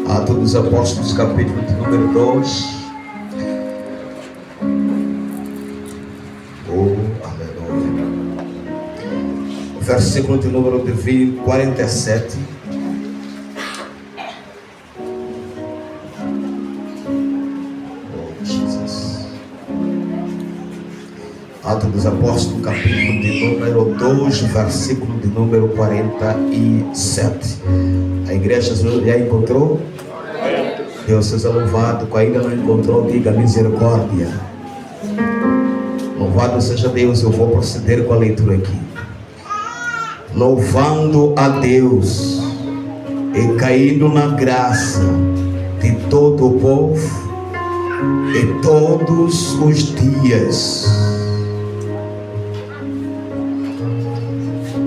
Atos dos Apóstolos, capítulo de número 2. Aleluia. Versículo de número 47. Atos dos Apóstolos, capítulo de número 2, versículo de número 47. A igreja já encontrou? Deus seja louvado. Quem ainda não encontrou, diga misericórdia. Louvado seja Deus. Eu vou proceder com a leitura aqui. Louvando a Deus e caindo na graça de todo o povo e todos os dias.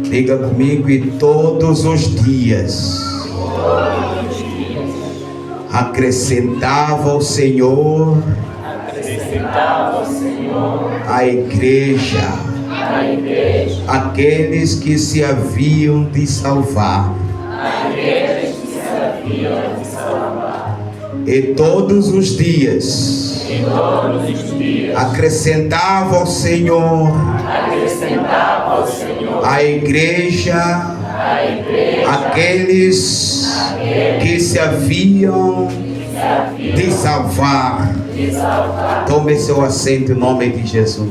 Diga comigo: e todos os dias acrescentava o Senhor à igreja aqueles que se haviam de salvar. E todos os dias acrescentava o Senhor à igreja aqueles que se haviam de salvar. Tome seu assento em nome de Jesus.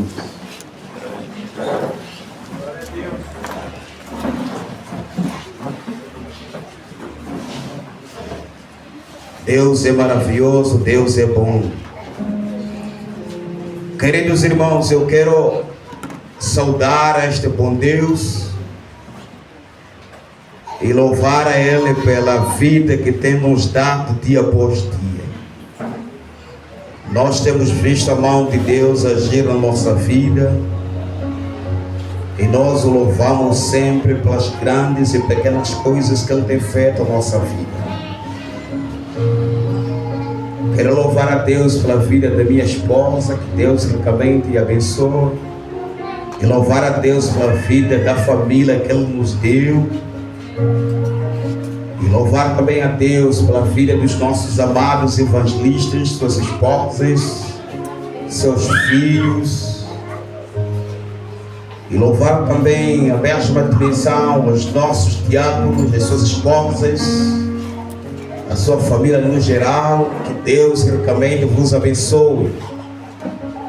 Deus é maravilhoso, Deus é bom. Queridos irmãos, eu quero saudar a este bom Deus e louvar a Ele pela vida que tem nos dado dia após dia. Nós temos visto a mão de Deus agir na nossa vida e nós o louvamos sempre pelas grandes e pequenas coisas que Ele tem feito na nossa vida. Quero louvar a Deus pela vida da minha esposa, que Deus ricamente abençoe. E louvar a Deus pela vida da família que Ele nos deu. E louvar também a Deus pela vida dos nossos amados evangelistas, suas esposas, seus filhos. E louvar também a mesma dimensão os nossos diáconos, as suas esposas, a sua família no geral. Que Deus ricamente vos abençoe.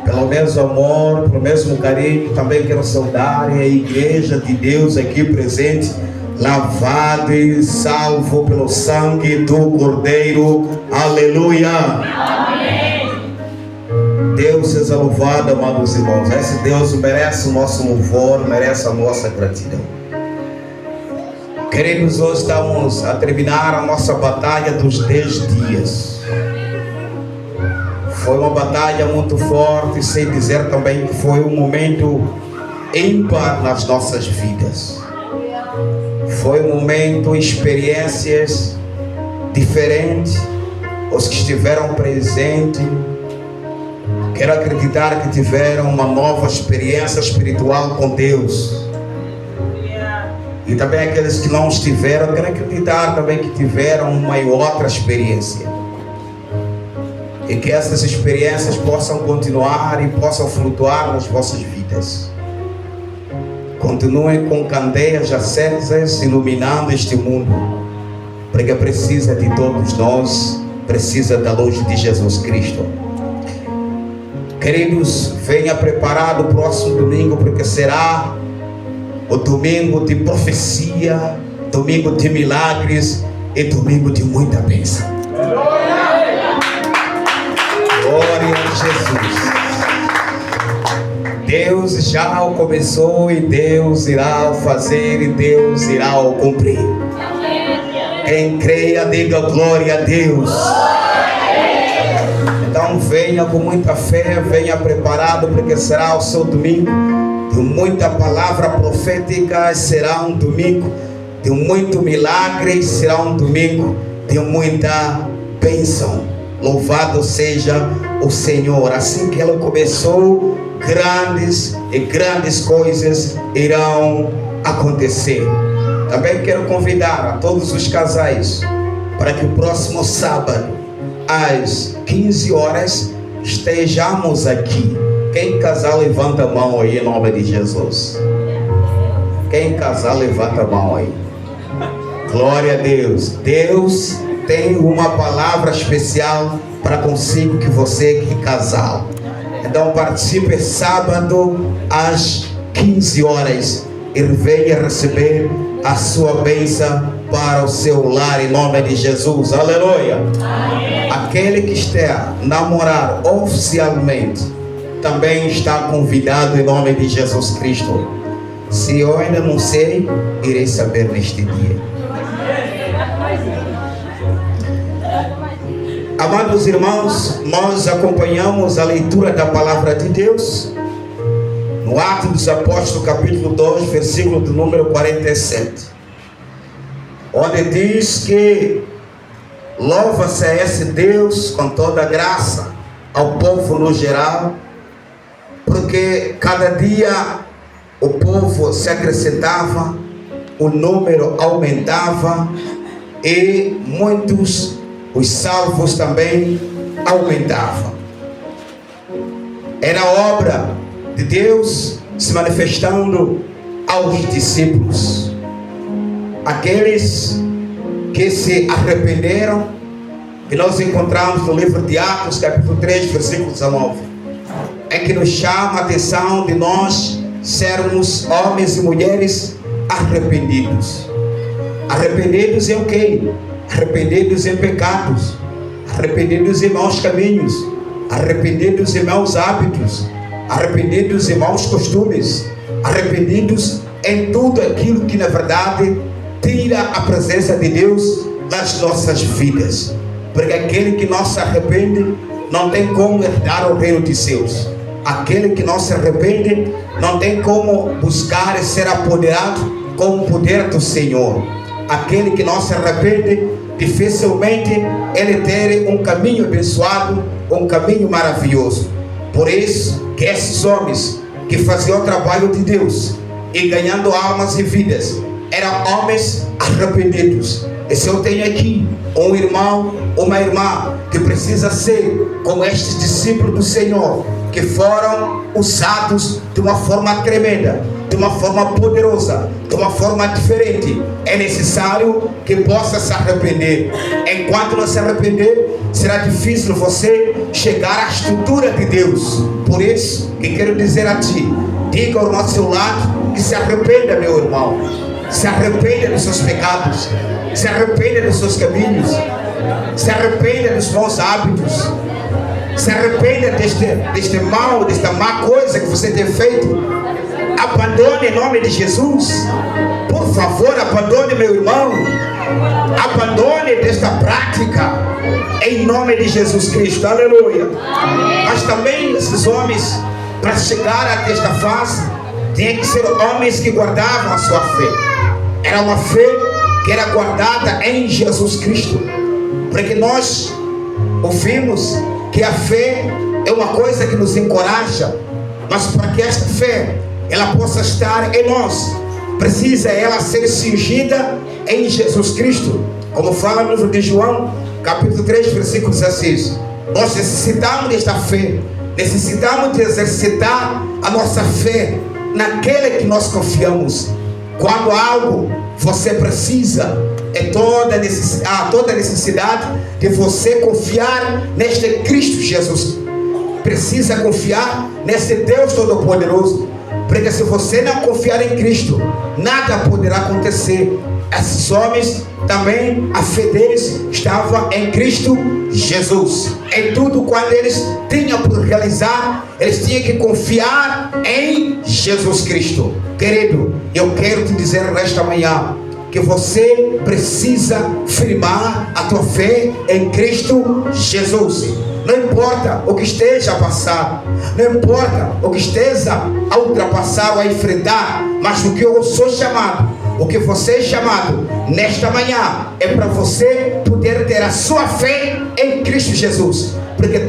Pelo mesmo amor, pelo mesmo carinho, também quero saudar a igreja de Deus aqui presente, lavado e salvo pelo sangue do Cordeiro. Aleluia! Amém. Deus seja louvado, amados irmãos. Esse Deus merece o nosso louvor, merece a nossa gratidão. Queridos, hoje estamos a terminar a nossa batalha dos 10 dias. Foi uma batalha muito forte, sem dizer também que foi um momento ímpar nas nossas vidas. Foi um momento, experiências diferentes. Os que estiveram presentes, quero acreditar que tiveram uma nova experiência espiritual com Deus. E também aqueles que não estiveram, quero acreditar também que tiveram uma e outra experiência. E que essas experiências possam continuar e possam flutuar nas vossas vidas. Continuem com candeias acesas, iluminando este mundo, porque precisa de todos nós, precisa da luz de Jesus Cristo. Queridos, venha preparado o próximo domingo, porque será o domingo de profecia, domingo de milagres e domingo de muita bênção. Glória a Jesus. Deus já o começou e Deus irá o fazer e Deus irá o cumprir. Quem creia, diga glória a Deus. Então venha com muita fé, venha preparado, porque será o seu domingo de muita palavra profética, será um domingo de muito milagre, será um domingo de muita bênção. Louvado seja o Senhor. Assim que Ele começou, grandes coisas irão acontecer. Também quero convidar a todos os casais para que o próximo sábado, às 15 horas, estejamos aqui. Quem casar, levanta a mão aí em nome de Jesus. Quem casar, levanta a mão aí. Glória a Deus. Deus tem uma palavra especial para consigo, que você que casal. Então participe sábado às 15 horas e venha receber a sua bênção para o seu lar em nome de Jesus. Aleluia. Amém. Aquele que está a namorar oficialmente também está convidado em nome de Jesus Cristo. Se eu ainda não sei, irei saber neste dia. Amados irmãos, nós acompanhamos a leitura da palavra de Deus no Atos dos Apóstolos, capítulo 2, versículo do número 47, onde diz que louva-se a esse Deus com toda a graça ao povo no geral, porque cada dia o povo se acrescentava, o número aumentava e muitos, os salvos também aumentavam. Era obra de Deus se manifestando aos discípulos, aqueles que se arrependeram, que nós encontramos no livro de Atos, capítulo 3, versículo 19, é que nos chama a atenção de nós sermos homens e mulheres arrependidos. Arrependidos em o quê? Arrependidos em pecados, arrependidos em maus caminhos, arrependidos em maus hábitos, arrependidos em maus costumes, arrependidos em tudo aquilo que na verdade tira a presença de Deus das nossas vidas. Porque aquele que não se arrepende não tem como herdar o reino de Deus. Aquele que não se arrepende não tem como buscar e ser apoderado com o poder do Senhor. Aquele que não se arrepende, dificilmente ele terá um caminho abençoado, um caminho maravilhoso. Por isso que esses homens que faziam o trabalho de Deus e ganhando almas e vidas, eram homens arrependidos. E se eu tenho aqui um irmão, uma irmã que precisa ser como estes discípulos do Senhor, que foram usados de uma forma tremenda, de uma forma poderosa, de uma forma diferente, é necessário que possa se arrepender. Enquanto não se arrepender, será difícil você chegar à estrutura de Deus. Por isso que quero dizer a ti, diga ao nosso lado que se arrependa, meu irmão. Se arrependa dos seus pecados, se arrependa dos seus caminhos, se arrependa dos maus hábitos, se arrependa deste mal, desta má coisa que você tem feito. Abandone em nome de Jesus. Por favor, abandone, meu irmão. Abandone desta prática em nome de Jesus Cristo. Aleluia. Mas também esses homens, para chegar até esta fase, tinham que ser homens que guardavam a sua fé. Era uma fé que era guardada em Jesus Cristo. Porque nós ouvimos que a fé é uma coisa que nos encoraja, mas para que esta fé ela possa estar em nós, precisa ela ser cingida em Jesus Cristo, como fala no livro de João, capítulo 3, versículo 16. Nós necessitamos desta fé, necessitamos de exercitar a nossa fé naquele que nós confiamos. Quando algo você precisa, há toda a necessidade de você confiar neste Cristo Jesus. Precisa confiar nesse Deus Todo-Poderoso. Porque se você não confiar em Cristo, nada poderá acontecer. Esses homens também, a fé deles estava em Cristo Jesus. Em tudo quando eles tinham por realizar, eles tinham que confiar em Jesus Cristo. Querido, eu quero te dizer nesta manhã que você precisa firmar a tua fé em Cristo Jesus. Não importa o que esteja a passar, não importa o que esteja a ultrapassar ou a enfrentar, mas o que eu sou chamado, o que você é chamado nesta manhã é para você poder ter a sua fé em Cristo Jesus. Porque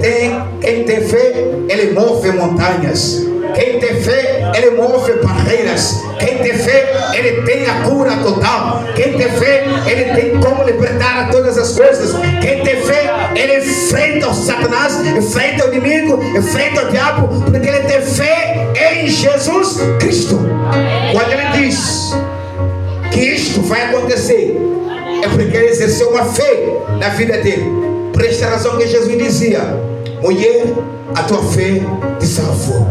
quem tem fé, ele move montanhas. Quem tem fé, ele move barreiras. Quem tem fé, ele tem a cura total. Quem tem fé, ele tem como libertar todas as coisas. Quem tem fé, ele enfrenta o Satanás, enfrenta o inimigo, enfrenta o diabo, porque ele tem fé em Jesus Cristo. Quando ele diz que isto vai acontecer, é porque ele exerceu uma fé na vida dele. Por esta razão que Jesus dizia: mulher, a tua fé te salvou.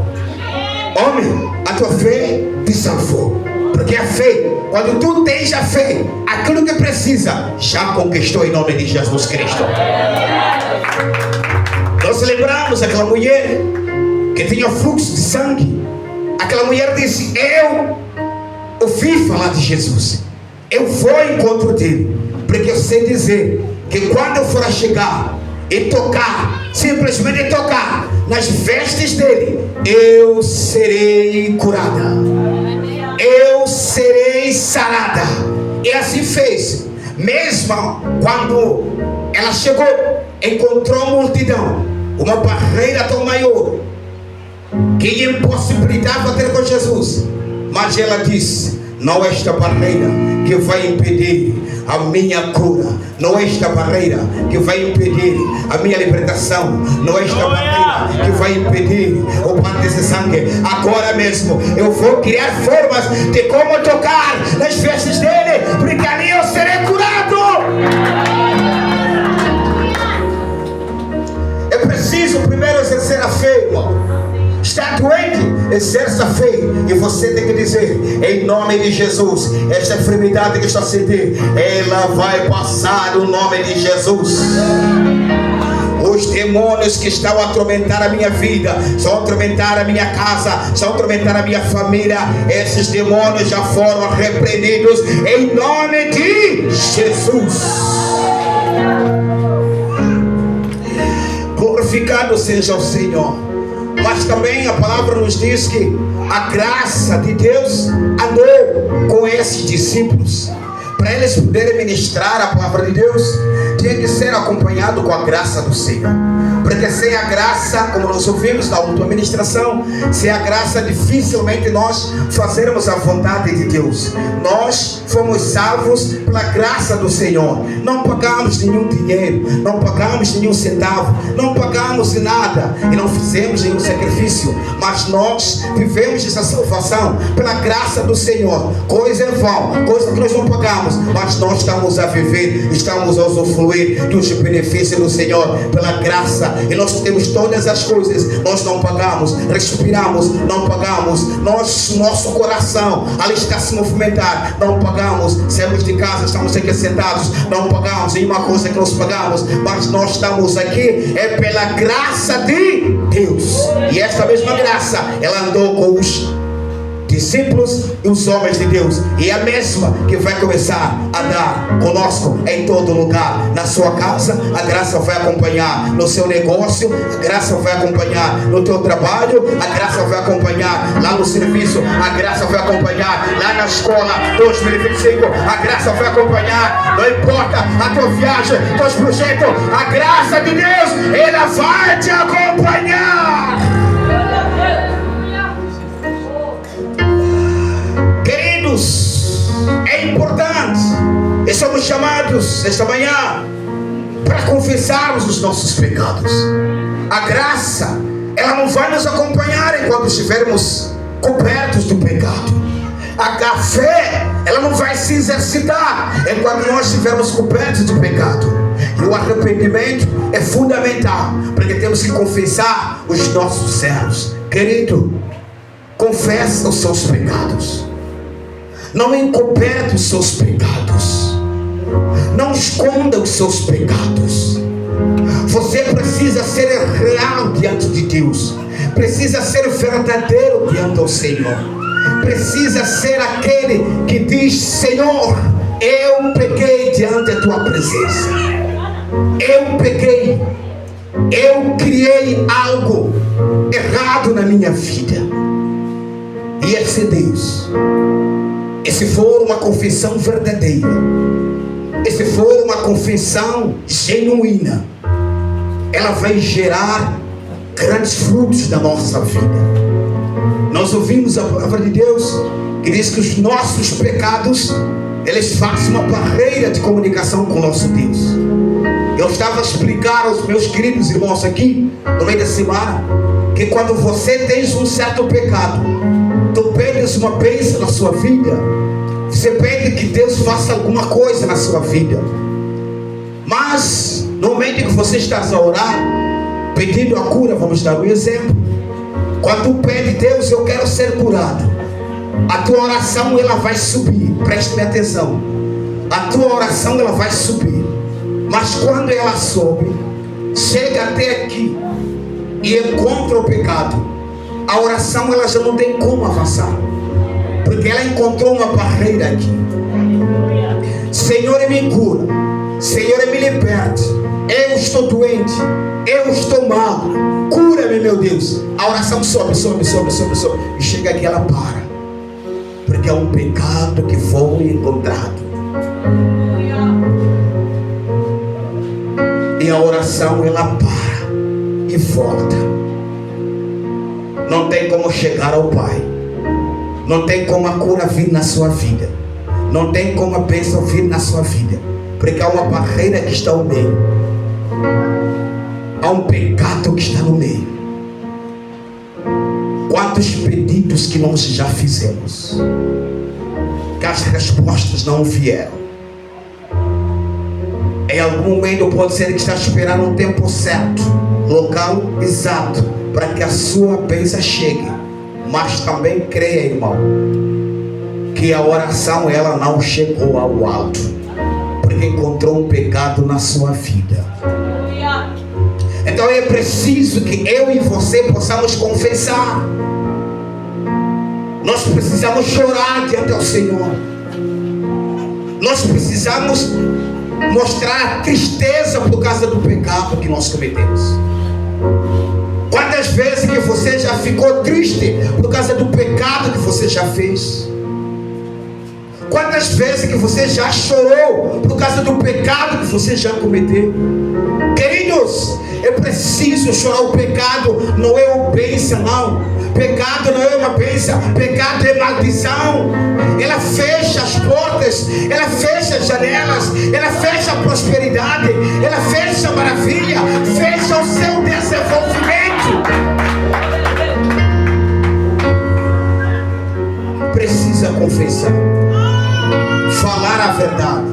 Homem, a tua fé te salvou. Porque a fé, quando tu tens a fé, aquilo que precisa já conquistou em nome de Jesus Cristo. Nós lembramos aquela mulher que tinha fluxo de sangue. Aquela mulher disse: eu ouvi falar de Jesus, eu vou ao encontro dele, porque eu sei dizer que quando eu for a chegar e tocar, simplesmente tocar nas vestes dele, eu serei curada, eu serei sarada. E assim fez. Mesmo quando ela chegou, encontrou a multidão, uma barreira tão maior que impossibilitava ter com Jesus, mas ela disse: não é esta barreira que vai impedir a minha cura, não é esta barreira que vai impedir a minha libertação, não é esta barreira que vai impedir o banho desse sangue. Agora mesmo eu vou criar formas de como tocar nas vestes dele, porque ali eu serei curado. É preciso primeiro exercer a fé, irmão. Está doente, exerça a fé. E você tem que dizer: em nome de Jesus, esta enfermidade que está sentindo, ela vai passar no nome de Jesus. Os demônios que estão a atormentar a minha vida, estão a atormentar a minha casa, estão a atormentar a minha família, esses demônios já foram repreendidos em nome de Jesus. Glorificado seja o Senhor. Mas também a palavra nos diz que a graça de Deus andou com esses discípulos. Para eles poderem ministrar a palavra de Deus, tinha que ser acompanhado com a graça do Senhor. Porque sem a graça, como nós ouvimos na última ministração, sem a graça dificilmente nós fazermos a vontade de Deus. Nós fomos salvos pela graça do Senhor. Não pagamos nenhum dinheiro, não pagamos nenhum centavo, não pagamos nada e não fizemos nenhum sacrifício. Mas nós vivemos essa salvação pela graça do Senhor. Coisa em vão, coisa que nós não pagamos, mas nós estamos a viver, estamos a usufruir dos benefícios do Senhor pela graça. E nós temos todas as coisas, nós não pagamos, respiramos, não pagamos, nosso coração ali está a se movimentar, não pagamos, saímos de casa, estamos aqui sentados, não pagamos, nenhuma coisa que nós pagamos, mas nós estamos aqui, é pela graça de Deus. E esta mesma graça, ela andou com os discípulos e os homens de Deus, e é a mesma que vai começar a dar conosco em todo lugar. Na sua casa, a graça vai acompanhar no seu negócio, a graça vai acompanhar no teu trabalho, a graça vai acompanhar lá no serviço, a graça vai acompanhar lá na escola 2025, a graça vai acompanhar, não importa a tua viagem, teus projetos, a graça de Deus, ela vai te acompanhar. É importante, e somos chamados esta manhã para confessarmos os nossos pecados. A graça, ela não vai nos acompanhar enquanto estivermos cobertos do pecado. A fé, ela não vai se exercitar enquanto nós estivermos cobertos do pecado. E o arrependimento é fundamental, porque temos que confessar os nossos erros. Querido, confessa os seus pecados. Não encoberte os seus pecados. Não esconda os seus pecados. Você precisa ser real diante de Deus. Precisa ser verdadeiro diante do Senhor. Precisa ser aquele que diz: Senhor, eu pequei diante da tua presença. Eu pequei. Eu criei algo errado na minha vida. E esse Deus, e se for uma confissão verdadeira, e se for uma confissão genuína, ela vai gerar grandes frutos na nossa vida. Nós ouvimos a palavra de Deus que diz que os nossos pecados, eles fazem uma barreira de comunicação com o nosso Deus. Eu estava a explicar aos meus queridos irmãos aqui, no meio da semana, que quando você tem um certo pecado, tu pedes uma bênção na sua vida, você pede que Deus faça alguma coisa na sua vida. Mas, no momento que você está a orar, pedindo a cura, vamos dar um exemplo. Quando tu pede, Deus, eu quero ser curado, a tua oração ela vai subir. Preste atenção. A tua oração ela vai subir. Mas quando ela sobe, chega até aqui e encontra o pecado, a oração ela já não tem como avançar, porque ela encontrou uma barreira aqui. Senhor, me cura. Senhor, me liberte. Eu estou doente. Eu estou mal. Cura-me, meu Deus. A oração sobe. E chega aqui, ela para, porque é um pecado que foi encontrado. E a oração ela para e volta. Não tem como chegar ao Pai. Não tem como a cura vir na sua vida. Não tem como a bênção vir na sua vida, porque há uma barreira que está no meio. Há um pecado que está no meio. Quantos pedidos que nós já fizemos, que as respostas não vieram. Em algum momento pode ser que está esperando um tempo certo, local exato, para que a sua bênção chegue. Mas também creia, irmão, que a oração ela não chegou ao alto, porque encontrou um pecado na sua vida. Então é preciso que eu e você possamos confessar. Nós precisamos chorar diante do Senhor. Nós precisamos mostrar a tristeza por causa do pecado que nós cometemos. Quantas vezes que você já ficou triste por causa do pecado que você já fez? Quantas vezes que você já chorou por causa do pecado que você já cometeu? Queridos, é preciso chorar o pecado. Não é uma bênção, não. Pecado não é uma bênção. Pecado é maldição. Ela fecha as portas, ela fecha as janelas, ela fecha a prosperidade, ela fecha a maravilha, fecha o seu desenvolvimento. Precisa confessar, falar a verdade,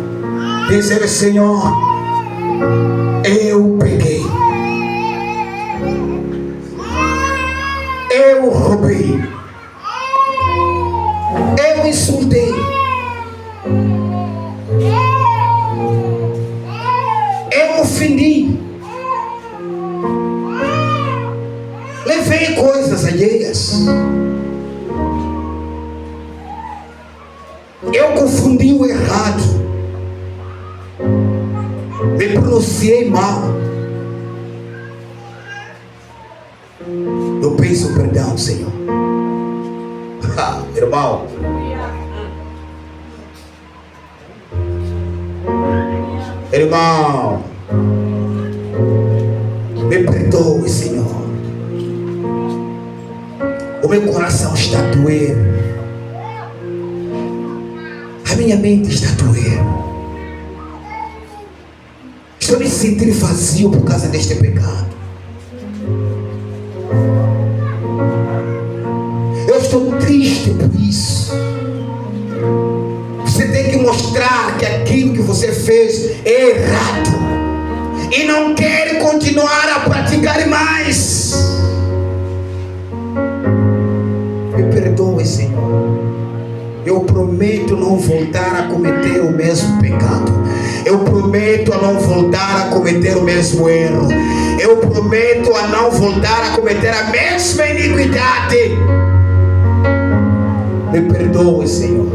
dizer: Senhor, eu peguei, eu roubei, eu insultei, eu ofendi, levei coisas alheias, eu confundi o errado, me pronunciei mal. Eu peço perdão, Senhor. Irmão, irmão, me perdoe, Senhor. O meu coração está a doer, a minha mente está a doer. Estou me sentindo vazio por causa deste pecado. Eu estou triste por isso. Você tem que mostrar que aquilo que você fez é errado e não quer continuar a praticar mais. Me perdoe, Senhor. Eu prometo não voltar a cometer o mesmo pecado. Eu prometo a não voltar a cometer o mesmo erro. Eu prometo a não voltar a cometer a mesma iniquidade. Me perdoe, Senhor.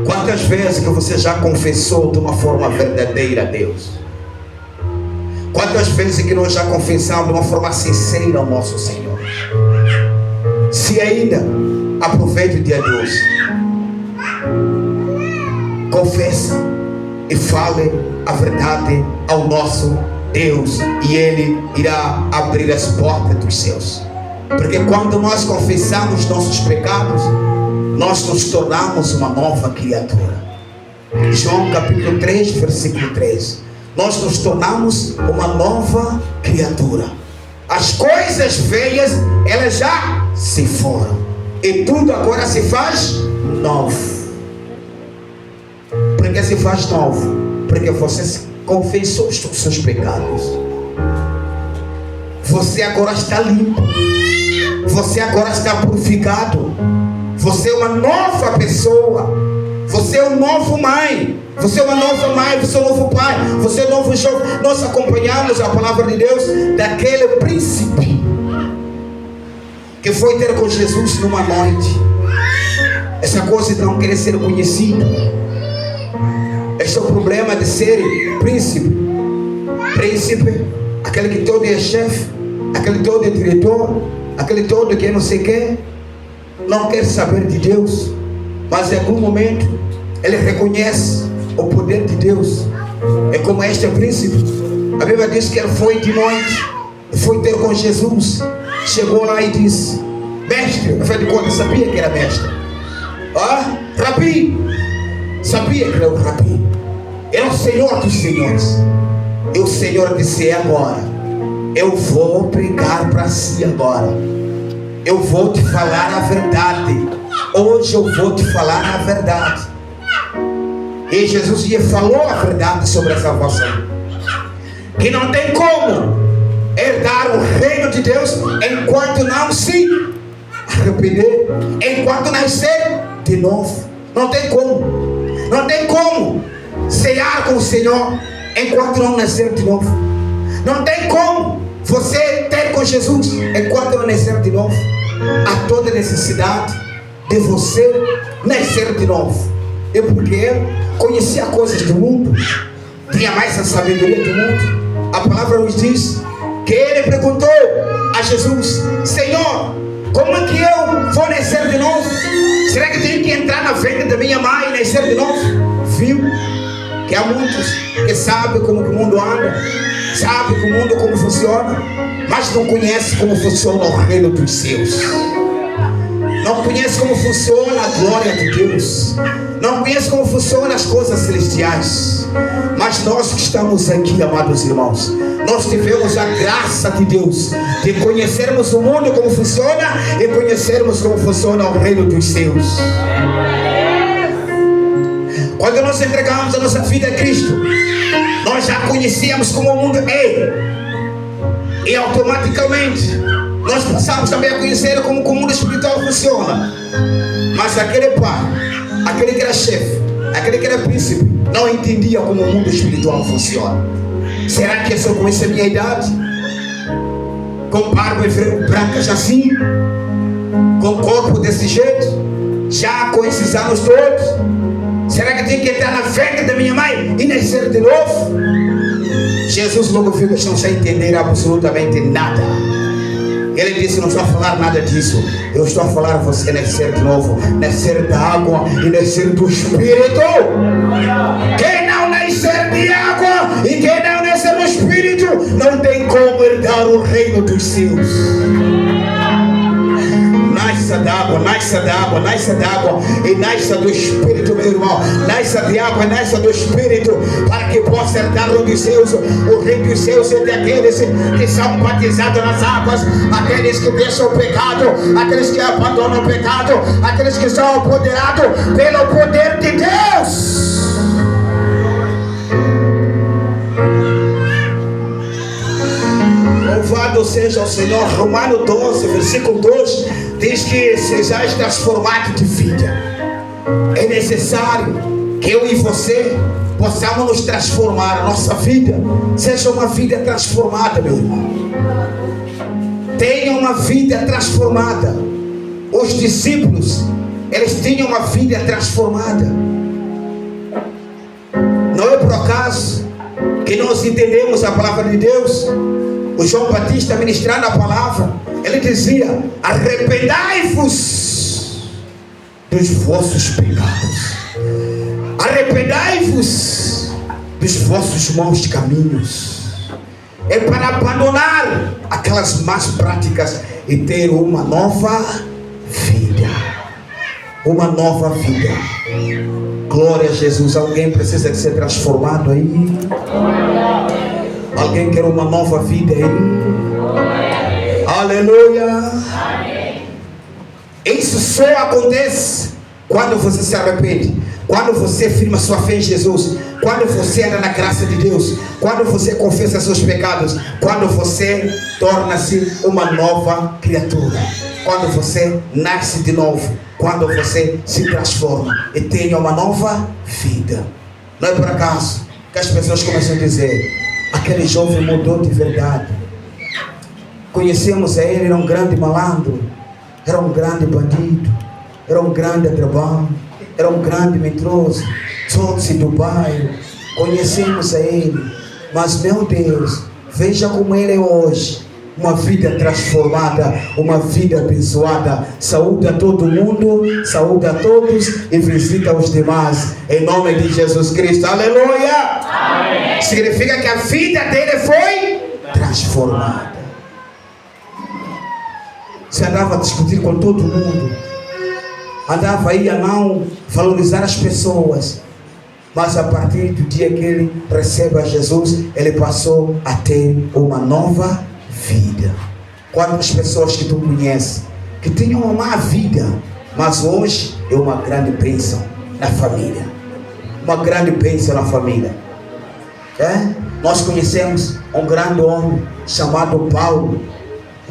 Quantas vezes que você já confessou de uma forma verdadeira a Deus? Quantas vezes que nós já confessamos de uma forma sincera ao nosso Senhor? Se ainda, aproveite o dia de hoje. Confessa e fale a verdade ao nosso Deus, e Ele irá abrir as portas dos céus. Porque quando nós confessamos nossos pecados, nós nos tornamos uma nova criatura. João capítulo 3, versículo 3. Nós nos tornamos uma nova criatura. As coisas velhas, elas já se foram, e tudo agora se faz novo. Por que se faz novo? Porque você confessou os seus pecados. Você agora está limpo. Você agora está purificado. Você é uma nova pessoa. Você é um novo mãe. Você é uma nova mãe. Você é um novo pai. Você é um novo jovem. Nós acompanhamos a palavra de Deus daquele príncipe que foi ter com Jesus numa noite. Essa coisa de não querer ser conhecido. Esse é o problema de ser príncipe. Príncipe, aquele que todo é chefe, aquele todo é diretor, aquele todo que é não sei o que, não quer saber de Deus, mas em algum momento ele reconhece o poder de Deus. É como este príncipe. A Bíblia diz que ele foi de noite, foi ter com Jesus, chegou lá e disse: mestre, afinal de contas sabia que era mestre. Rabi, sabia que era o Rabi, era o Senhor dos senhores. E o Senhor disse: agora eu vou pregar para si agora. Eu vou te falar a verdade. Hoje eu vou te falar a verdade. E Jesus lhe falou a verdade sobre a salvação. Que não tem como herdar o reino de Deus enquanto não se arrepender, enquanto nascer de novo. Não tem como. Não tem como cear com o Senhor enquanto não nascer de novo. Não tem como você ter com Jesus enquanto não nascer de novo. Há toda necessidade de você nascer de novo. E porque eu conhecia coisas do mundo, tinha mais a sabedoria do mundo, a palavra nos diz que ele perguntou a Jesus: Senhor, como é que eu vou nascer de novo? Será que tenho que entrar na venda da minha mãe e nascer de novo? Viu? Que há muitos que sabem como que o mundo anda, sabem que o mundo como funciona, mas não conhecem como funciona o reino dos céus. Não conhece como funciona a glória de Deus. Não conhece como funcionam as coisas celestiais. Mas nós que estamos aqui, amados irmãos, nós tivemos a graça de Deus de conhecermos o mundo como funciona e conhecermos como funciona o reino dos céus. Quando nós entregamos a nossa vida a Cristo, nós já conhecíamos como o mundo é. E automaticamente nós passamos também a conhecer como o mundo espiritual funciona. Mas aquele pai, aquele que era chefe, aquele que era príncipe, não entendia como o mundo espiritual funciona. Será que é só com essa minha idade? Com barba branca assim? Com corpo desse jeito? Já com esses anos todos? Será que tem que entrar na venda da minha mãe e nascer de novo? Jesus logo viu que eles não sem entender absolutamente nada. Ele disse: não estou a falar nada disso. Eu estou a falar a você nascer de novo, nascer da água e nascer do Espírito. Quem não nascer de água e quem não nascer do Espírito não tem como herdar o reino dos céus. Nasça d'água, nasça d'água, nasça d'água e nasça do Espírito, meu irmão. Nasça de água e nasça do Espírito, para que possa herdar o dos céus. O reino dos céus é daqueles que são batizados nas águas, aqueles que deixam o pecado, aqueles que abandonam o pecado, aqueles que são apoderados pelo poder de Deus. Louvado seja o Senhor. Romanos 12, versículo 2 diz que sejais transformados de vida. É necessário que eu e você possamos nos transformar. A nossa vida seja uma vida transformada, meu irmão. Tenha uma vida transformada. Os discípulos, eles tinham uma vida transformada. Não é por acaso que nós entendemos a palavra de Deus. O João Batista, ministrando a palavra, ele dizia: arrependai-vos dos vossos pecados, arrependai-vos dos vossos maus caminhos. é para abandonar aquelas más práticas e ter uma nova vida. Uma nova vida. Glória a Jesus. Alguém precisa de ser transformado aí? Alguém quer uma nova vida aí? Aleluia. Isso só acontece quando você se arrepende, quando você firma sua fé em Jesus, quando você anda na graça de Deus, quando você confessa seus pecados, quando você torna-se uma nova criatura, quando você nasce de novo, quando você se transforma e tem uma nova vida. Não é por acaso que as pessoas começam a dizer: aquele jovem mudou de verdade. Conhecemos a ele, era um grande malandro, era um grande bandido, era um grande atrabão, era um grande mentiroso, sócio do bairro. Conhecemos a ele, mas meu Deus, veja como ele é hoje. Uma vida transformada, uma vida abençoada. Saúde a todo mundo, saúde a todos e visita os demais, em nome de Jesus Cristo. Aleluia! Amém. Significa que a vida dele foi transformada. Você andava a discutir com todo mundo, andava aí a não valorizar as pessoas, mas a partir do dia que ele recebe a Jesus, ele passou a ter uma nova vida. Quantas pessoas que tu conheces que tinham uma má vida, mas hoje é uma grande bênção na família. Uma grande bênção na família. Nós conhecemos um grande homem chamado Paulo.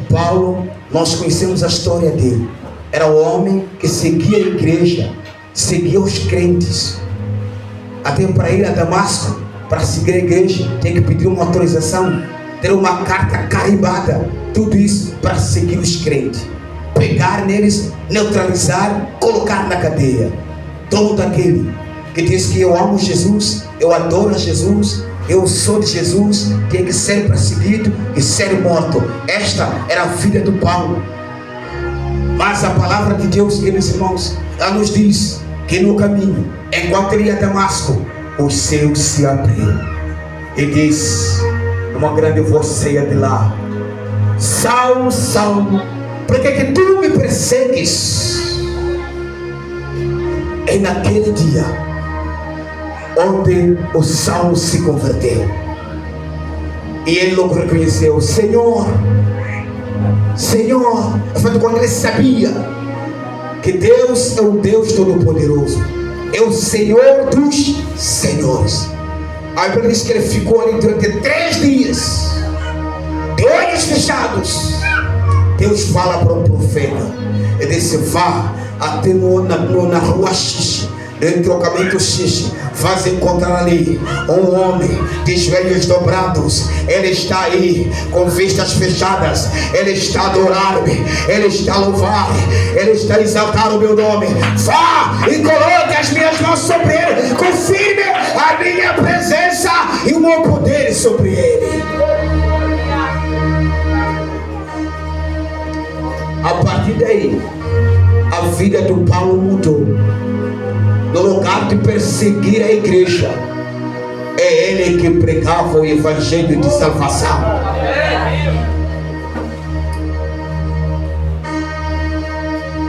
Paulo, nós conhecemos a história dele. Era um homem que seguia a igreja, seguia os crentes. Até para ir a Damasco, para seguir a igreja, tem que pedir uma autorização, ter uma carta carimbada. Tudo isso para seguir os crentes, pegar neles, neutralizar, colocar na cadeia. Todo aquele que diz que eu amo Jesus, eu adoro Jesus, eu sou de Jesus, tem que ser perseguido e ser morto. Esta era a vida do Paulo. Mas a palavra de Deus, meus irmãos, ela nos diz que no caminho, enquanto ele ia a Damasco, os céus se abriram e diz uma grande voz saía de lá: Saulo, Saulo, por que tu me persegues? É naquele dia onde o Saulo se converteu e ele logo reconheceu: Senhor, Senhor. Quando ele sabia que Deus é o Deus Todo-Poderoso, é o Senhor dos Senhores. A Bíblia diz que ele ficou ali durante 3 dias, de olhos fechados. Deus fala para um profeta, ele disse: vá até na rua Xixi, no trocamento Xixi, faz encontrar ali um homem de joelhos dobrados. Ele está aí com vistas fechadas, ele está a adorar-me, ele está a louvar, ele está a exaltar o meu nome. Vá e coloque as minhas mãos sobre ele, confirme a minha presença e o meu poder sobre ele. A partir daí, a vida do Paulo mudou. No lugar de perseguir a igreja, é ele que pregava o evangelho de salvação.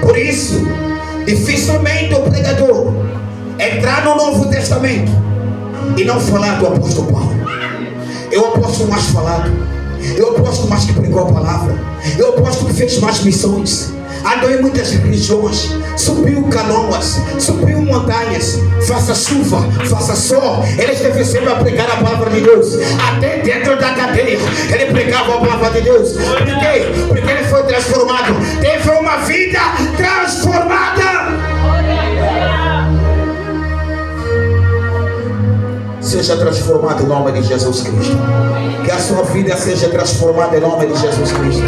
Por isso, dificilmente o pregador entrar no Novo Testamento e não falar do apóstolo Paulo. É o apóstolo mais falado, é o apóstolo mais que pregou a palavra, é o apóstolo que fez mais missões, andou em muitas religiões, subiu canoas, subiu montanhas, faça chuva, faça sol, ele esteve sempre a pregar a palavra de Deus. Até dentro da cadeia ele pregava a palavra de Deus. Por quê? Porque ele foi transformado, teve uma vida transformada. Seja transformado em nome de Jesus Cristo. Que a sua vida seja transformada em nome de Jesus Cristo.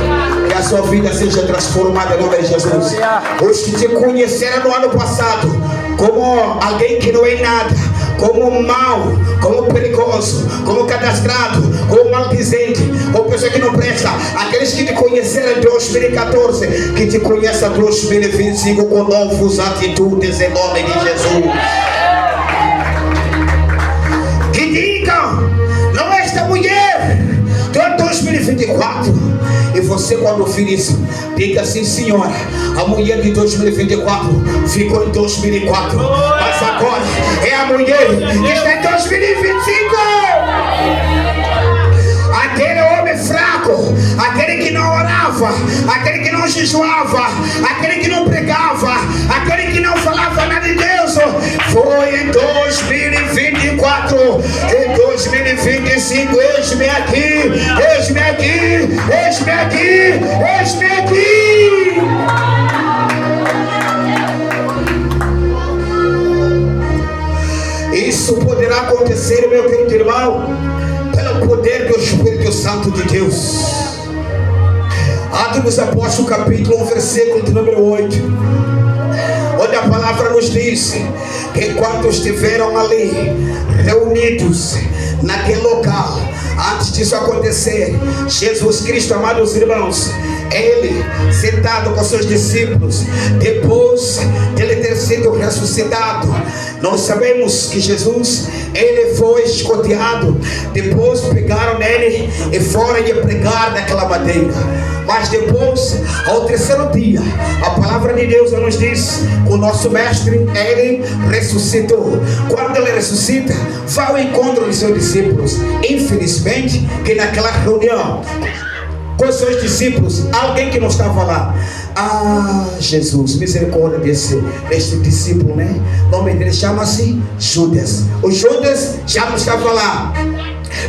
Que a sua vida seja transformada em nome de Jesus. Os que te conheceram no ano passado como alguém que não é nada, como mau, como perigoso, como cadastrado, como maldizente, como pessoa que não presta, aqueles que te conheceram em 2014, que te conhecem em 2025 com novas atitudes em nome de Jesus. Que digam: não, esta mulher, tanto 2024. E você, quando ouvir isso, diga assim: Senhora, a mulher de 2024 ficou em 2004, mas agora é a mulher que está em 2025. Aquele homem fraco, aquele que não orava, aquele que não jejuava, aquele que não pregava, aquele que não falava nada de Deus, foi em 2024, em 2025, eis-me aqui, eis-me aqui, eis-me aqui, eis-me aqui. Isso poderá acontecer, meu querido irmão, pelo poder do Espírito Santo de Deus. Atos dos Apóstolos, capítulo 1, versículo de número 8, onde a palavra nos diz que enquanto estiveram ali reunidos naquele local, antes disso acontecer, Jesus Cristo, amados irmãos, ele sentado com seus discípulos, depois de ele ter sido ressuscitado, nós sabemos que Jesus, ele foi escoteado, depois pegaram nele e foram lhe pregar naquela madeira. Mas depois, ao terceiro dia, a palavra de Deus nos diz que o nosso mestre, ele ressuscitou. Quando ele ressuscita, vai ao encontro dos seus discípulos. Infelizmente, que naquela reunião com os seus discípulos, alguém que não estava lá. Ah, Jesus, misericórdia desse discípulo, né? O nome dele chama-se Judas. O Judas já não estava lá.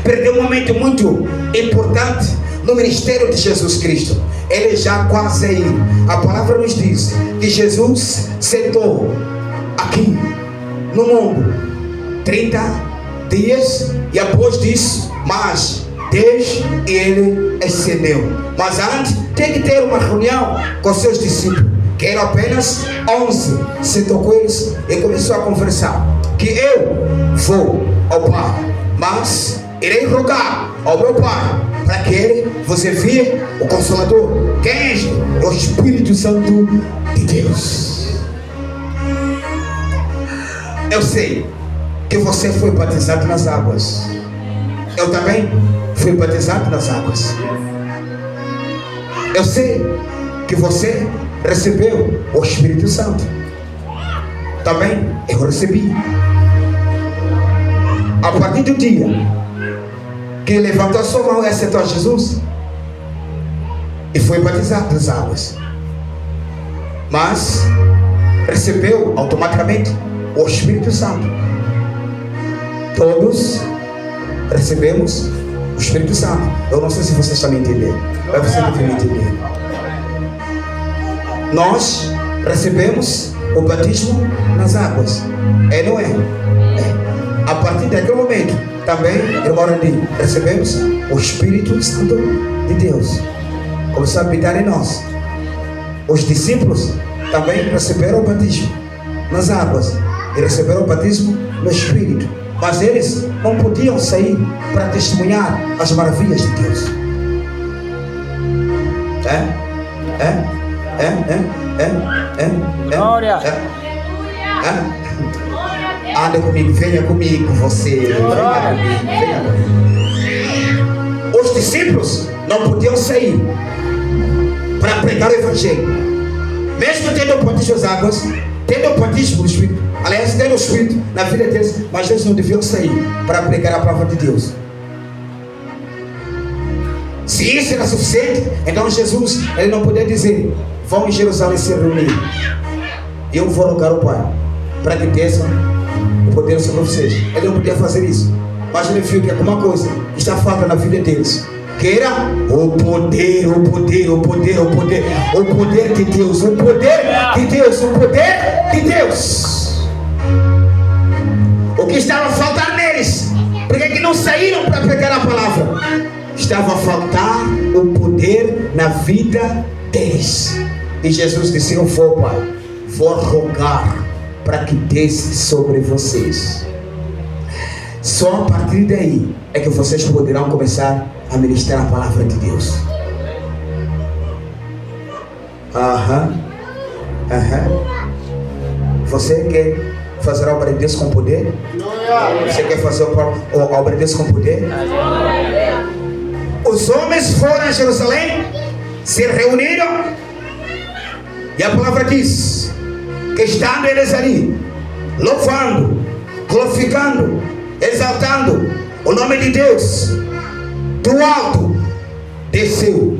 Perdeu um momento muito importante no ministério de Jesus Cristo. Ele já quase aí. A palavra nos diz que Jesus sentou aqui no mundo 30 dias e após disso mais 10 e ele excedeu. Mas antes tem que ter uma reunião com seus discípulos, que eram apenas 11. Sentou com eles e começou a conversar que eu vou ao Pai, mas irei rogar ao meu Pai para que ele vos envie o Consolador, que é o Espírito Santo de Deus. Eu sei que você foi batizado nas águas. Eu também fui batizado nas águas. Eu sei que você recebeu o Espírito Santo. Também eu recebi. A partir do dia que levantou a sua mão e aceitou a Jesus e foi batizado nas águas, mas recebeu automaticamente o Espírito Santo. Todos recebemos o Espírito Santo. Eu não sei se você está me entendendo, mas você deve me entender. Nós recebemos o batismo nas águas, não é? É. A partir daquele momento também, irmão Randy, recebemos o Espírito Santo de Deus começou a habitar em nós. Os discípulos também receberam o batismo nas águas e receberam o batismo no Espírito, mas eles não podiam sair para testemunhar as maravilhas de Deus. Glória. Anda comigo, venha comigo, você. Venha comigo. Os discípulos não podiam sair para pregar o Evangelho, mesmo tendo o batismo das águas, tendo o batismo do Espírito, aliás, tendo o Espírito na vida deles, mas eles não deviam sair para pregar a palavra de Deus. Se isso era suficiente, então Jesus, ele não podia dizer: vão em Jerusalém se reunir, eu vou rogar ao Pai para que desça o poder sobre vocês. Ele não podia fazer isso, mas ele viu que alguma coisa está faltando na vida deles, que era o poder, o poder, o poder, o poder, o poder de Deus, o poder de Deus, o poder de Deus. O que estava faltando neles, porque que não saíram para pregar a palavra? Estava a faltar o poder na vida deles. E Jesus disse: eu vou, Pai, vou rogar para que desça sobre vocês. Só a partir daí é que vocês poderão começar a ministrar a palavra de Deus. Você quer fazer a obra de Deus com poder? Você quer fazer a obra de Deus com poder? Os homens foram a Jerusalém, se reuniram, e a palavra diz que estando eles ali, louvando, glorificando, exaltando o nome de Deus, do alto desceu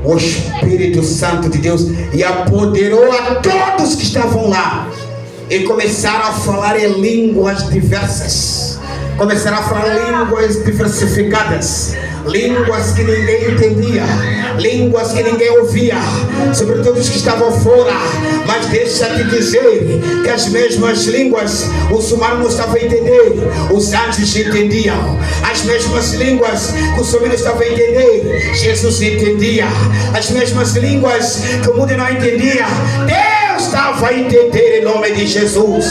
o Espírito Santo de Deus e apoderou a todos que estavam lá, e começaram a falar em línguas diversas, começaram a falar línguas diversificadas, línguas que ninguém entendia, línguas que ninguém ouvia, sobretudo os que estavam fora. Mas deixa-te dizer que as mesmas línguas os humanos não estavam a entender, os anjos entendiam. As mesmas línguas que os homens não estavam a entender, Jesus entendia. As mesmas línguas que o mundo não entendia, Deus estava a entender, em nome de Jesus.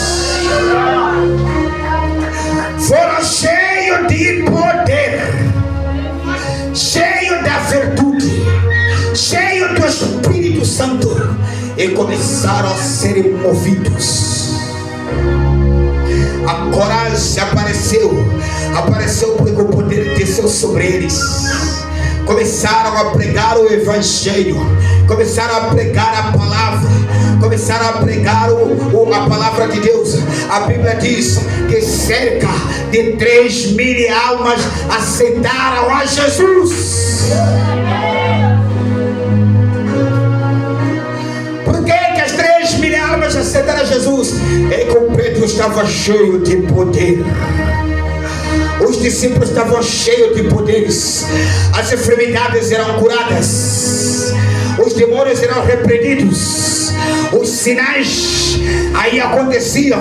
Foram cheios de poder, cheio da virtude, cheio do Espírito Santo, e começaram a ser movidos. A coragem apareceu porque o poder desceu sobre eles. Começaram a pregar o Evangelho, começaram a pregar a palavra, começaram a pregar a palavra de Deus. A Bíblia diz que cerca de 3.000 almas aceitaram a Jesus. Por que as 3.000 almas aceitaram a Jesus? É que o Pedro estava cheio de poder. Os discípulos estavam cheios de poderes. As enfermidades eram curadas, os demônios eram repreendidos, os sinais aí aconteciam,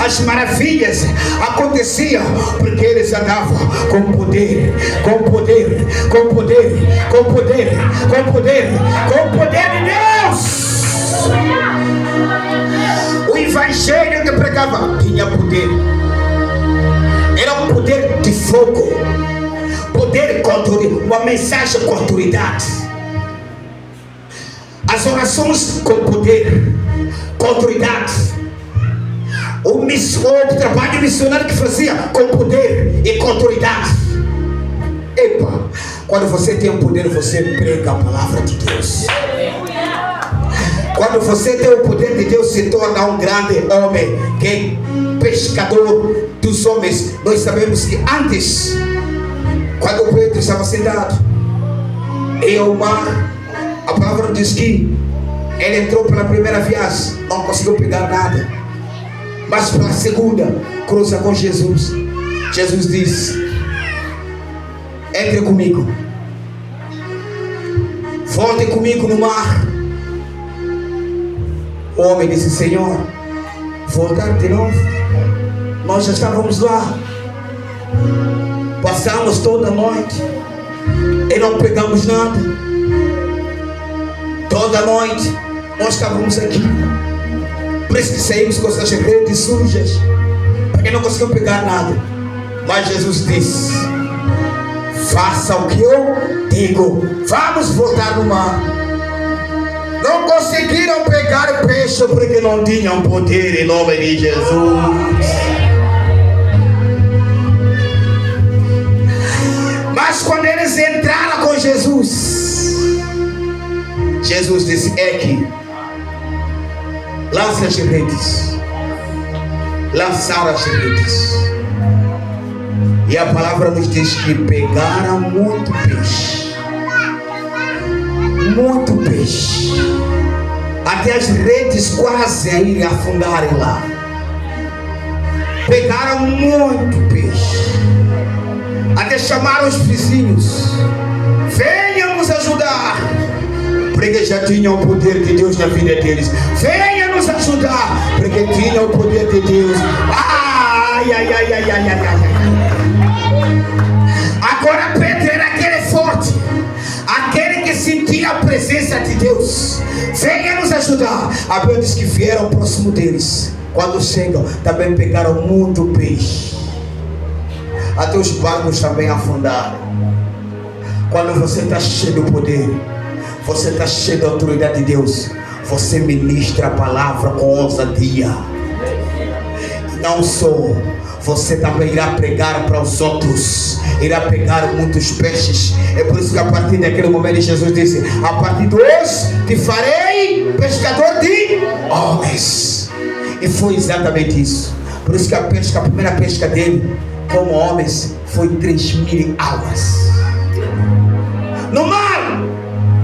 as maravilhas aconteciam, porque eles andavam com poder, com poder, com poder, com poder, com poder, com o poder de Deus. O evangelho que pregava tinha poder. Era um poder de fogo, poder com autoridade, uma mensagem com autoridade. As orações com poder, com autoridade. O trabalho missionário que fazia com poder e com autoridade. Epa, quando você tem o poder, você prega a palavra de Deus. Quando você tem o poder de Deus, se torna um grande homem, que é pescador dos homens. Nós sabemos que antes, quando o Pedro estava sentado em o mar, a palavra diz que ele entrou pela primeira viagem, não conseguiu pegar nada, mas pela segunda, cruza com Jesus. Jesus disse: entre comigo, volte comigo no mar. O homem disse: Senhor, voltar de novo? Nós já estávamos lá, passamos toda a noite e não pegamos nada. Toda noite nós estávamos aqui, por isso que saímos com essas redes sujas, porque não conseguimos pegar nada. Mas Jesus disse: faça o que eu digo, vamos voltar no mar. Não conseguiram pegar peixe porque não tinham poder, em nome de Jesus. Mas quando eles entraram com Jesus, Jesus disse: é aqui, lança as redes. Lançaram as redes, e a palavra nos diz que pegaram muito peixe, muito peixe, até as redes quase a irem afundarem lá. Pegaram muito peixe, até chamaram os vizinhos: venham nos ajudar, porque já tinham o poder de Deus na vida deles. Venha nos ajudar, porque tinham o poder de Deus. Ai, ai, ai, ai, ai, ai, ai. Agora Pedro era aquele forte, aquele que sentia a presença de Deus. Venha nos ajudar. A Bíblia diz que vieram próximo deles. Quando chegam, também pegaram muito peixe, até os barcos também afundaram. Quando você está cheio do poder, você está cheio da autoridade de Deus, você ministra a palavra com ousadia. E não só, você também irá pregar para os outros, irá pegar muitos peixes. É por isso que a partir daquele momento Jesus disse: a partir de hoje te farei pescador de homens. E foi exatamente isso. Por isso que a primeira pesca dele como homens foi 3.000 almas. No mar,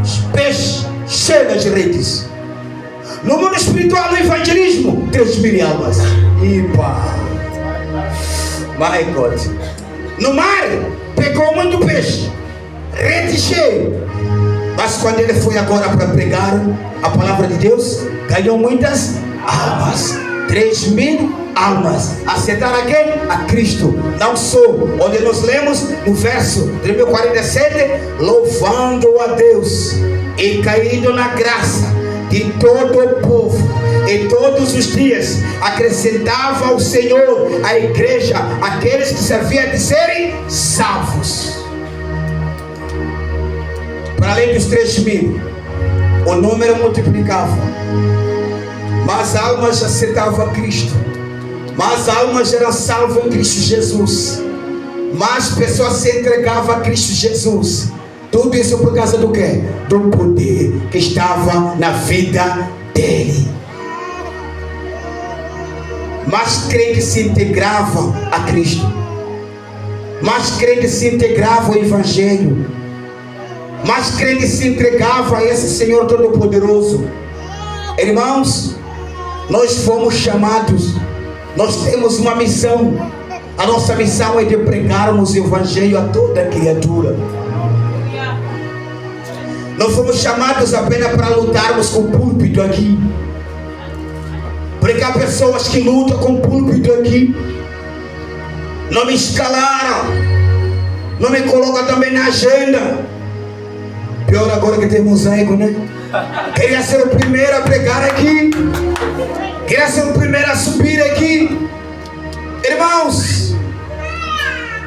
os peixes cheios de redes. No mundo espiritual, no evangelismo, 3.000 almas. Ipa! My God! No mar, pegou muito peixe, rede cheia. Mas quando ele foi agora para pregar a palavra de Deus, ganhou muitas almas. 3.000 almas. Aceitaram a quem? A Cristo. Não sou. Onde nós lemos no verso 47, louvando a Deus e caindo na graça de todo o povo, e todos os dias acrescentava ao Senhor a igreja aqueles que serviam de serem salvos. Para além dos 3.000, o número multiplicava, mas almas aceitavam a Cristo, mais almas eram salvas em Cristo Jesus, mais pessoas se entregavam a Cristo Jesus. Tudo isso por causa do quê? Do poder que estava na vida dele. Mais crentes se integravam a Cristo, mais crentes se integravam ao Evangelho, mais crentes se entregavam a esse Senhor Todo-Poderoso. Irmãos, nós fomos chamados, nós temos uma missão. A nossa missão é de pregarmos o Evangelho a toda criatura. Não fomos chamados apenas para lutarmos com o púlpito aqui, porque há pessoas que lutam com o púlpito aqui. Não me escalaram, não me colocam também na agenda. Pior agora que tem mosaico, né? Queria ser o primeiro a pregar aqui, queria ser o primeiro a subir aqui. Irmãos,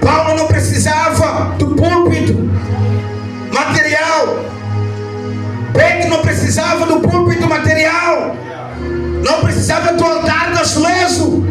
Paulo não precisava do púlpito material, Pedro não precisava do púlpito material, não precisava do altar das leso,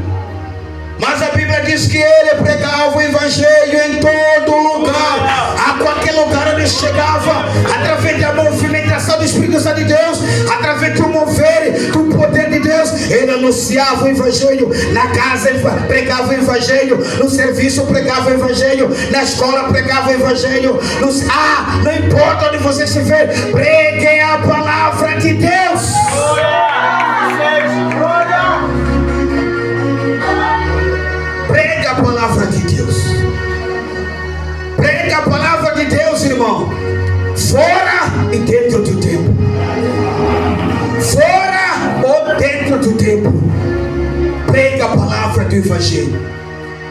mas a Bíblia diz que ele pregava o Evangelho em todo lugar, a qualquer lugar onde chegava, através da movimentação do Espírito Santo de Deus, através do mover do poder de Deus, ele anunciava o Evangelho. Na casa ele pregava o Evangelho, no serviço pregava o Evangelho, na escola pregava o Evangelho. Não importa onde você estiver, preguem a palavra de Deus. Prega a palavra de Deus. Prega a palavra de Deus, irmão. Fora e dentro do templo. Fora ou dentro do templo. Prega a palavra do Evangelho.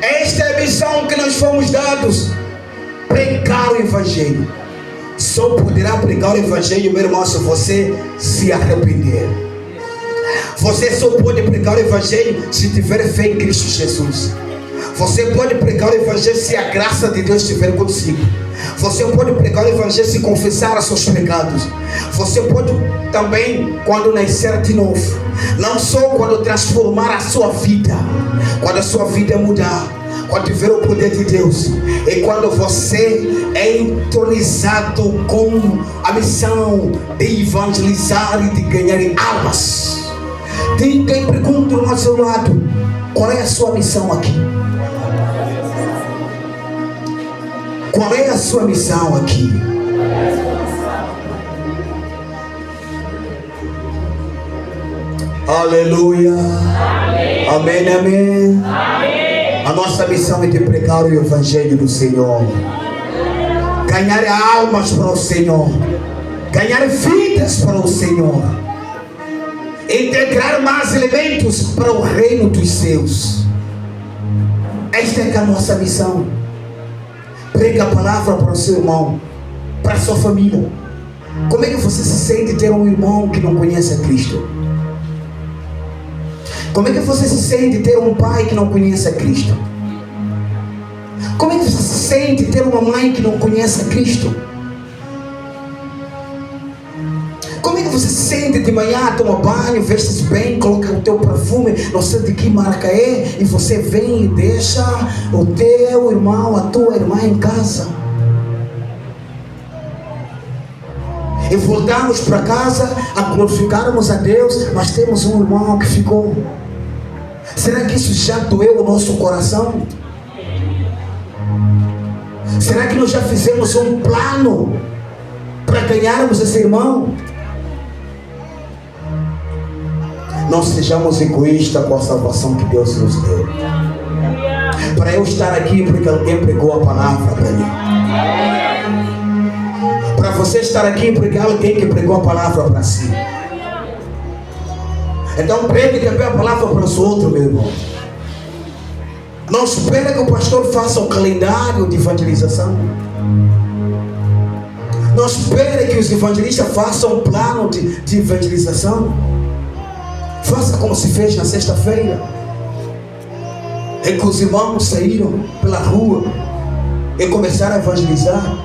Esta é a missão que nós fomos dados. Pregar o Evangelho. Só poderá pregar o Evangelho, meu irmão, se você se arrepender. Você só pode pregar o Evangelho se tiver fé em Cristo Jesus. Você pode pregar o Evangelho se a graça de Deus estiver consigo. Você pode pregar o Evangelho se confessar os seus pecados. Você pode também quando nascer de novo. Não só quando transformar a sua vida, quando a sua vida mudar, quando tiver o poder de Deus, e quando você é entronizado com a missão de evangelizar e de ganhar almas. Tem quem pergunta ao seu lado: qual é a sua missão aqui? Qual é a sua missão aqui? Aleluia. Amém, amém. A nossa missão é de pregar o Evangelho do Senhor, ganhar almas para o Senhor, ganhar vidas para o Senhor, integrar mais elementos para o reino dos céus. Esta é a nossa missão. Prega a palavra para o seu irmão, para a sua família. Como é que você se sente ter um irmão que não conhece a Cristo? Como é que você se sente ter um pai que não conhece a Cristo? Como é que você se sente ter uma mãe que não conhece a Cristo? Como é que você se sente de manhã, toma banho, veste-se bem, coloca o teu perfume, não sei de que marca é, e você vem e deixa o teu irmão, a tua irmã em casa. E voltamos para casa a glorificarmos a Deus, mas temos um irmão que ficou. Será que isso já doeu o nosso coração? Será que nós já fizemos um plano para ganharmos esse irmão? Não sejamos egoístas com a salvação que Deus nos deu. Para eu estar aqui porque alguém pregou a palavra para mim. Para você estar aqui porque alguém que pregou a palavra para si. Então pregue também a palavra para os outros, meu irmão. Não espere que o pastor faça o calendário de evangelização. Não espere que os evangelistas façam um plano de evangelização. Faça como se fez na sexta-feira. É que os irmãos saíram pela rua e começaram a evangelizar.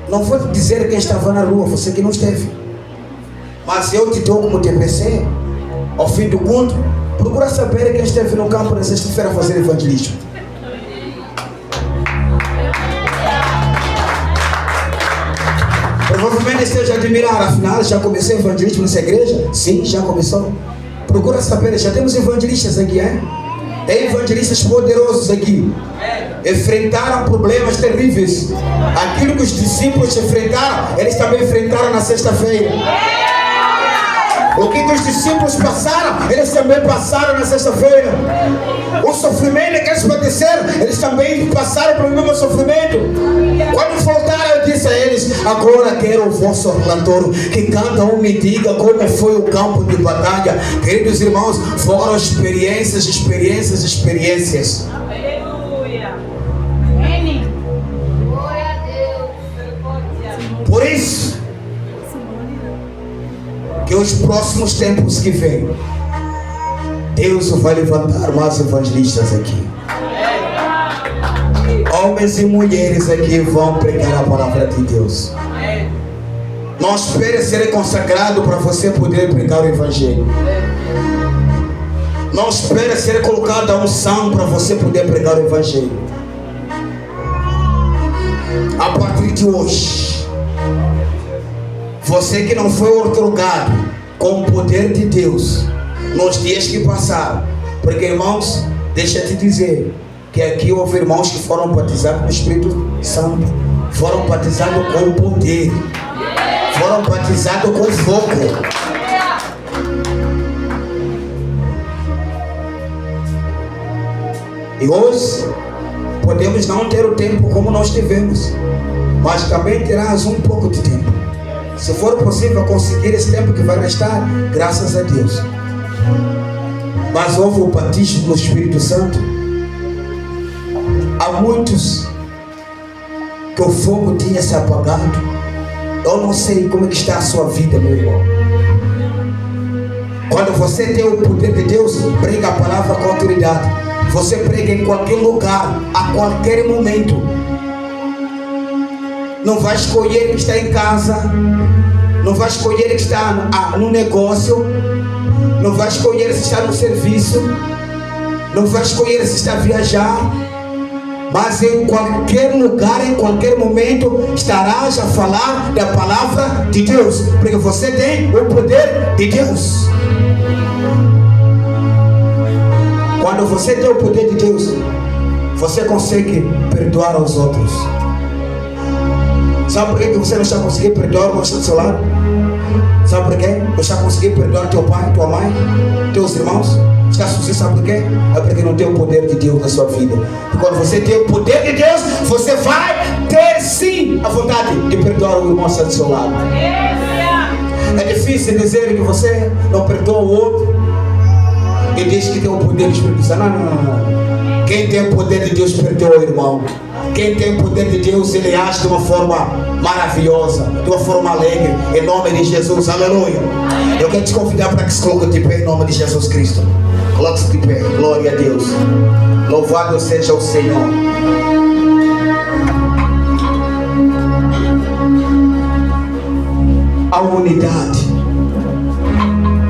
Não vou te dizer quem estava na rua, você que não esteve. Mas eu te dou como TPC. Ao fim do culto, procura saber quem esteve no campo na sexta-feira a fazer evangelismo. Provavelmente esteja a admirar, afinal, já começou evangelismo nessa igreja? Sim, já começou. Procura saber, já temos evangelistas aqui, é? Tem evangelistas poderosos aqui. Enfrentaram problemas terríveis. Aquilo que os discípulos enfrentaram, eles também enfrentaram na sexta-feira. O que os discípulos passaram, eles também passaram na sexta-feira. O sofrimento que eles padeceram, eles também passaram pelo mesmo sofrimento. Quando voltaram, eu disse a eles: agora quero o vosso relatório, que cada um me diga como foi o campo de batalha. Queridos irmãos, foram experiências. Aleluia. Por isso que os próximos tempos que vêm, Deus vai levantar mais evangelistas aqui. Homens e mulheres aqui vão pregar a palavra de Deus. Não espere ser consagrado para você poder pregar o evangelho. Não espere ser colocado a unção para você poder pregar o evangelho. A partir de hoje, você que não foi otorgado com o poder de Deus nos dias que passaram, porque irmãos, deixa eu te dizer que aqui houve irmãos que foram batizados no Espírito Santo, foram batizados com poder, foram batizados com fogo. E hoje podemos não ter o tempo como nós tivemos, mas também terás um pouco de tempo. Se for possível conseguir esse tempo que vai restar, graças a Deus. Mas houve o batismo no Espírito Santo. Há muitos que o fogo tinha se apagado. Eu não sei como é que está a sua vida, meu irmão. Quando você tem o poder de Deus, prega a palavra com autoridade. Você prega em qualquer lugar, a qualquer momento. Não vai escolher que está em casa, não vai escolher que está no negócio, não vai escolher se está no serviço, não vai escolher se está a viajar, mas em qualquer lugar, em qualquer momento, estarás a falar da palavra de Deus, porque você tem o poder de Deus. Quando você tem o poder de Deus, você consegue perdoar aos outros. Sabe por que você não está conseguindo perdoar o irmão do seu lado? Sabe por quê? Não está conseguindo perdoar teu pai, tua mãe, teus irmãos? Está sozinho, sabe por quê? É porque não tem o poder de Deus na sua vida. E quando você tem o poder de Deus, você vai ter sim a vontade de perdoar o irmão do seu lado. É difícil dizer que você não perdoa o outro e diz que tem o poder de Espírito Santo. Não. Quem tem o poder de Deus perdoa o irmão. Quem tem o poder de Deus, ele age de uma forma maravilhosa, de uma forma alegre, em nome de Jesus, aleluia. Eu quero te convidar para que se coloque de pé em nome de Jesus Cristo. Coloque-se de pé, glória a Deus. Louvado seja o Senhor. a unidade.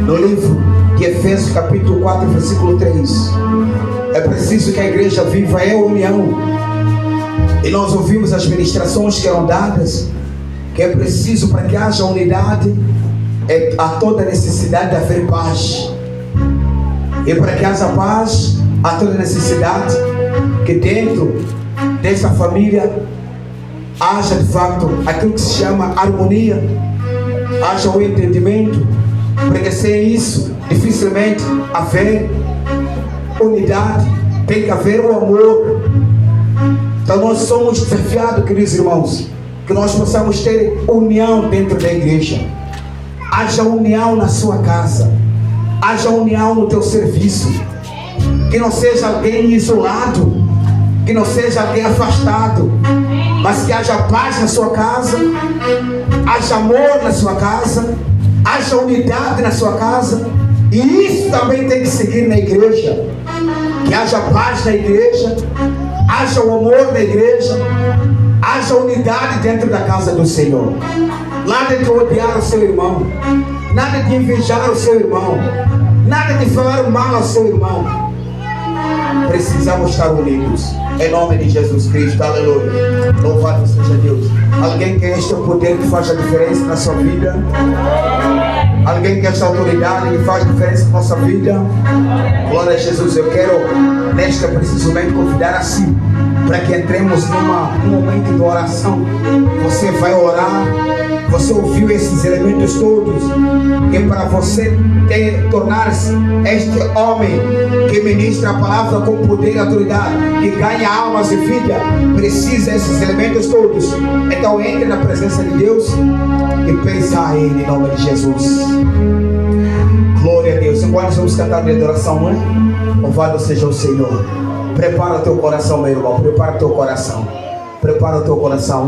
No livro de Efésios capítulo 4, versículo 3, é preciso que a igreja viva a união. E nós ouvimos as ministrações que eram dadas, que é preciso, para que haja unidade, há toda a necessidade de haver paz. E para que haja paz, há toda a necessidade que dentro dessa família haja de fato aquilo que se chama harmonia, haja o entendimento, porque sem isso dificilmente haver unidade, tem que haver o amor. Então nós somos desafiados, queridos irmãos, que nós possamos ter união dentro da igreja. Haja união na sua casa, haja união no teu serviço, que não seja alguém isolado, que não seja alguém afastado, mas que haja paz na sua casa, haja amor na sua casa, haja unidade na sua casa. E isso também tem que seguir na igreja, que haja paz na igreja, haja o amor na igreja, haja unidade dentro da casa do Senhor. Nada de odiar o seu irmão, nada de invejar o seu irmão, nada de falar mal ao seu irmão. Precisamos estar unidos, em nome de Jesus Cristo, aleluia. Louvado seja Deus. Alguém quer este poder que faz a diferença na sua vida? Alguém quer esta autoridade que faz diferença na nossa vida? Glória a Jesus. Eu quero, nesta precisamente, convidar assim, para que entremos num momento de oração. Você vai orar. Você ouviu esses elementos todos, que para você tornar-se este homem que ministra a palavra com poder e autoridade, que ganha almas e vida, precisa desses elementos todos. Então entre na presença de Deus e pensa a Ele, em nome de Jesus. Glória a Deus. Enquanto vamos cantar de adoração, não é? Louvado seja o Senhor. Prepara o teu coração, meu irmão. Prepara o teu coração. Prepara o teu coração.